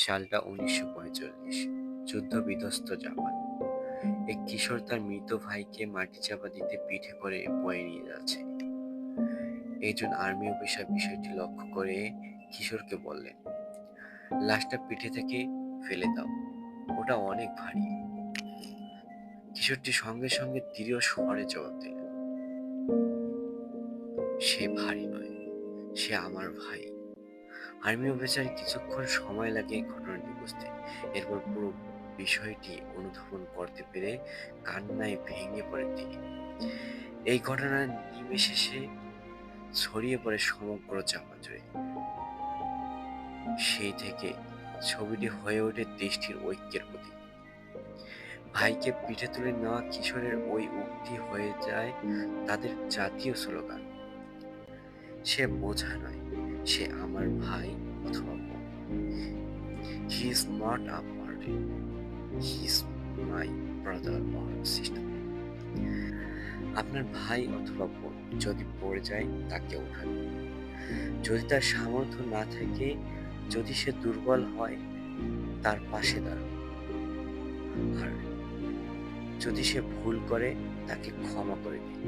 সালটা 1945। যুদ্ধ বিধ্বস্ত জাপান। এক কিশোর তার মৃত ভাইকে মাটি চাপা দিতে পিঠে করে বয়ে নিয়ে যাচ্ছে। একজন আর্মি অফিসার বিষয়টি লক্ষ্য করে কিশোরকে বললেন, লাশটা পিঠে থেকে ফেলে দাও, ওটা অনেক ভারী। কিশোরটি সঙ্গে সঙ্গে দৃঢ় স্বরে জবাব দিলেন, সে ভারী নয়, সে আমার ভাই। আর্মি অফিসার কিছুক্ষণ সময় লাগে ঘটনাটি বুঝতে। এরপর পুরো বিষয়টি অনুধাবন করতে পেরে কান্নায় ভেঙে পড়েন তিনি। এই ঘটনা নিমেষে ছড়িয়ে পড়ে সমগ্র জাপান জুড়ে। সেই থেকে ছবিটি হয়ে ওঠে দেশটির ঐক্যের প্রতীক। ভাইকে পিঠে তুলে নেওয়া কিশোরের ওই উক্তি হয়ে যায় তাদের জাতীয় স্লোগান। সে বোঝা নয়, সে আমার ভাই অথবা বোন। He is not a burden, he is my brother or sister. আপনার ভাই অথবা বোন যদি পড়ে যায় তাকে ওঠান। যদি তার সামর্থ্য না থাকে, যদি সে দুর্বল হয়, তার পাশে দাঁড়ান। আর যদি সে ভুল করে, তাকে ক্ষমা করে দিন।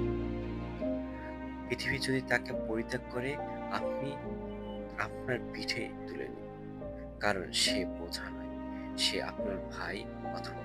পৃথিবী যদি তাকে পরিত্যাগ করে, আপনি আপনার পিঠে তুলে নিন, কারণ সে বোঝা নয়, সে আপনার ভাই অথবা